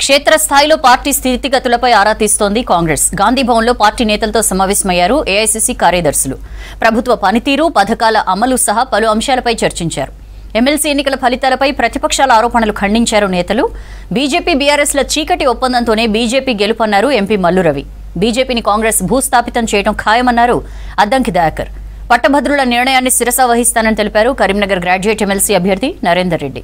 క్షేత్రస్థాయిలో పార్టీ స్థితిగతులపై ఆరా తీస్తోంది కాంగ్రెస్. గాంధీభవన్లో పార్టీ నేతలతో సమావేశమయ్యారు ఏఐసీసీ కార్యదర్శులు. ప్రభుత్వ పనితీరు, పథకాల అమలు సహా పలు అంశాలపై చర్చించారు. ఎమ్మెల్సీ ఎన్నికల ఫలితాలపై ప్రతిపక్షాల ఆరోపణలు ఖండించారు నేతలు. బీజేపీ బీఆర్ఎస్ల చీకటి ఒప్పందంతోనే బీజేపీ గెలుపన్నారు ఎంపీ మల్లు రవి. బీజేపీని కాంగ్రెస్ భూస్థాపితం చేయడం ఖాయమన్నారు అద్దంకి దయాకర్. పట్టభద్రుల నిర్ణయాన్ని శిరసా వహిస్తానని తెలిపారు కరీంనగర్ గ్రాడ్యుయేట్ ఎమ్మెల్సీ అభ్యర్థి నరేందర్ రెడ్డి.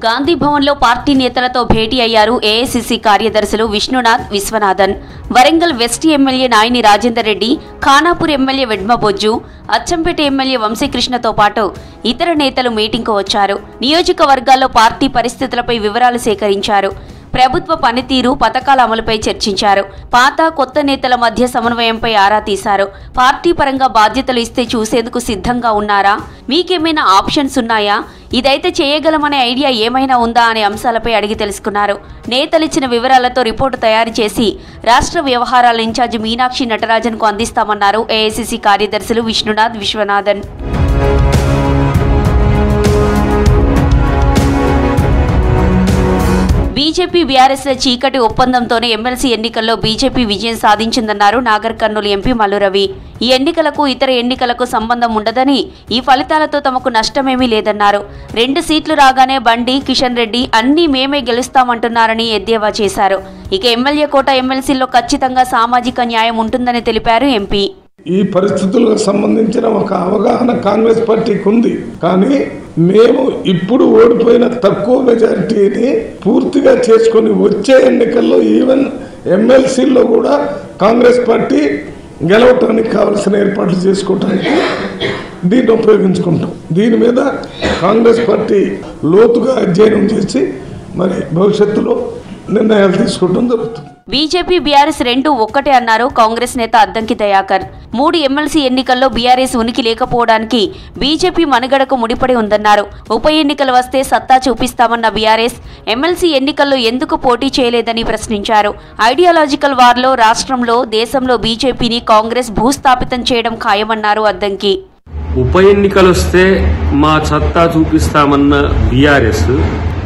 గాంధీభవన్లో పార్టీ నేతలతో భేటీ అయ్యారు ఏఐసీసీ కార్యదర్శులు Vishnunath, Viswanathan. Warangal west MLA Nayani Rajender Reddy, Khanapur MLA వెడ్మబొజ్జు, Achampet MLA వంశీకృష్ణతో పాటు ఇతర నేతలు మీటింగ్కు వచ్చారు. నియోజకవర్గాల్లో పార్టీ పరిస్థితులపై వివరాలు సేకరించారు. ప్రభుత్వ పనితీరు, పథకాల అమలుపై చర్చించారు. పాత కొత్త నేతల మధ్య సమన్వయంపై ఆరా తీశారు. పార్టీ పరంగా బాధ్యతలు ఇస్తే చూసేందుకు సిద్ధంగా ఉన్నారా? మీకేమైనా ఆప్షన్స్ ఉన్నాయా? ఇదైతే చేయగలమనే ఐడియా ఏమైనా ఉందా అనే అంశాలపై అడిగి తెలుసుకున్నారు. నేతలిచ్చిన వివరాలతో రిపోర్టు తయారు చేసి రాష్ట్ర వ్యవహారాల ఇన్ఛార్జి మీనాక్షి నటరాజన్కు అందిస్తామన్నారు ఏఐసీసీ కార్యదర్శులు విష్ణునాథ్, విశ్వనాథన్. బీజేపీ బీఆర్ఎస్ల చీకటి ఒప్పందంతోనే ఎమ్మెల్సీ ఎన్నికల్లో బీజేపీ విజయం సాధించిందన్నారు నాగర్ కర్నూలు ఎంపీ మల్లు రవి. ఈ ఎన్నికలకు ఇతర ఎన్నికలకు సంబంధం ఉండదని, ఈ ఫలితాలతో తమకు నష్టమేమీ లేదన్నారు. 2 సీట్లు రాగానే బండి, కిషన్ రెడ్డి అన్నీ మేమే గెలుస్తామంటున్నారని ఎద్దేవా చేశారు. ఇక ఎమ్మెల్యే కోట ఎమ్మెల్సీల్లో ఖచ్చితంగా సామాజిక న్యాయం ఉంటుందని తెలిపారు ఎంపీ. ఈ పరిస్థితులకు సంబంధించిన ఒక అవగాహన కాంగ్రెస్ పార్టీకి ఉంది. కానీ మేము ఇప్పుడు ఓడిపోయిన తక్కువ మెజారిటీని పూర్తిగా చేసుకొని వచ్చే ఎన్నికల్లో ఈవెన్ ఎమ్మెల్సీల్లో కూడా కాంగ్రెస్ పార్టీ గెలవటానికి కావలసిన ఏర్పాట్లు చేసుకోవటానికి దీన్ని ఉపయోగించుకుంటాం. దీని మీద కాంగ్రెస్ పార్టీ లోతుగా అధ్యయనం చేసి మరి భవిష్యత్తులో నిర్ణయాలు తీసుకోవడం జరుగుతుంది. బీజేపీ బీఆర్ఎస్ 2 ఒక్కటే అన్నారు కాంగ్రెస్ నేత అద్దంకి దయాకర్. 3 ఎమ్మెల్సీ ఎన్నికల్లో బీఆర్ఎస్ ఉనికి లేకపోవడానికి బీజేపీ మనుగడకు ముడిపడి ఉందన్నారు. ఉప ఎన్నికలు వస్తే సత్తా చూపిస్తామన్న బీఆర్ఎస్ ఎమ్మెల్సీ ఎన్నికల్లో ఎందుకు పోటీ చేయలేదని ప్రశ్నించారు. ఐడియాలజికల్ వార్లో రాష్ట్రంలో, దేశంలో బీజేపీని కాంగ్రెస్ భూస్థాపితం చేయడం ఖాయమన్నారు అద్దంకి. ఉప ఎన్నికలు వస్తే మా సత్తా చూపిస్తామన్న బీఆర్ఎస్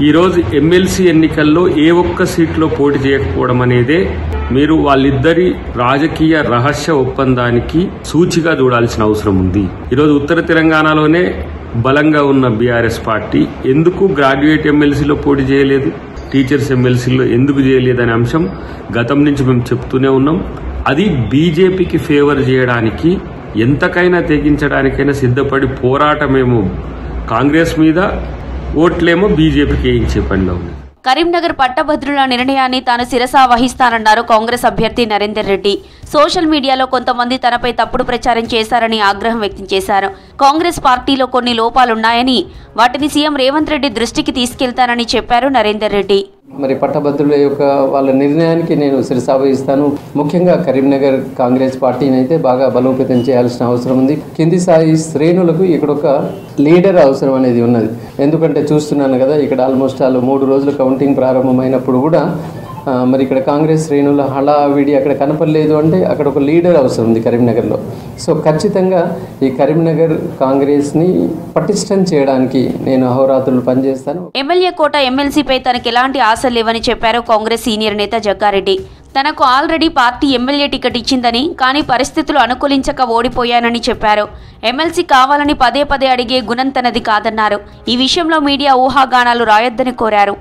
ఈరోజు ఎమ్మెల్సీ ఎన్నికల్లో ఏ ఒక్క సీట్లో పోటీ చేయకపోవడం అనేదే మీరు వాళ్ళిద్దరి రాజకీయ రహస్య ఒప్పందానికి సూచిగా చూడాల్సిన అవసరం ఉంది. ఈరోజు ఉత్తర తెలంగాణలోనే బలంగా ఉన్న బీఆర్ఎస్ పార్టీ ఎందుకు గ్రాడ్యుయేట్ ఎమ్మెల్సీలో పోటీ చేయలేదు, టీచర్స్ ఎమ్మెల్సీలో ఎందుకు చేయలేదనే అంశం గతం నుంచి మేము చెప్తూనే ఉన్నాం. అది బీజేపీకి ఫేవర్ చేయడానికి, ఎంతకైనా తెగించడానికైనా సిద్ధపడి పోరాటమేమో కాంగ్రెస్ మీద, ఓట్లేమో బీజేపీకి వేయించే పనిలో ఉంది. కరీంనగర్ పట్టభద్రుల నిర్ణయాన్ని తాను శిరసా వహిస్తానన్నారు కాంగ్రెస్ అభ్యర్థి నరేందర్ రెడ్డి. సోషల్ మీడియాలో కొంతమంది తనపై తప్పుడు ప్రచారం చేశారని ఆగ్రహం వ్యక్తం చేశారు. కాంగ్రెస్ పార్టీలో కొన్ని లోపాలున్నాయని, వాటిని సీఎం రేవంత్ రెడ్డి దృష్టికి తీసుకెళ్తానని చెప్పారు నరేందర్ రెడ్డి. మరి పట్టభద్రుల యొక్క వాళ్ళ నిర్ణయానికి నేను శిరసా వహిస్తాను. ముఖ్యంగా కరీంనగర్ కాంగ్రెస్ పార్టీని అయితే బాగా బలోపేతం చేయాల్సిన అవసరం ఉంది. కింది స్థాయి శ్రేణులకు ఇక్కడ ఒక లీడర్ అవసరం అనేది ఉన్నది. ఎందుకంటే చూస్తున్నాను కదా, ఇక్కడ ఆల్మోస్ట్ 3 రోజులు కౌంటింగ్ ప్రారంభమైనప్పుడు కూడా మరి ఇక్కడ కాంగ్రెస్ శ్రేణుల హడావిడి అక్కడ కనపడలేదు. అంటే అక్కడ ఒక లీడర్ అవసరం ఉంది కరీంనగర్లో. సో ఖచ్చితంగా ఈ కరీంనగర్ కాంగ్రెస్ని పటిష్టం చేయడానికి నేను అహోరాత్రులు పనిచేస్తాను. ఎమ్మెల్యే కోట ఎమ్మెల్సీపై తనకు ఎలాంటి ఆశలు లేవని చెప్పారు కాంగ్రెస్ సీనియర్ నేత జగ్గారెడ్డి. తనకు ఆల్రెడీ పార్టీ ఎమ్మెల్యే టికెట్ ఇచ్చిందని, కానీ పరిస్థితులు అనుకూలించక ఓడిపోయానని చెప్పారు. ఎమ్మెల్సీ కావాలని పదే అడిగే గుణం తనది కాదన్నారు. ఈ విషయంలో మీడియా ఊహాగానాలు రాయొద్దని కోరారు.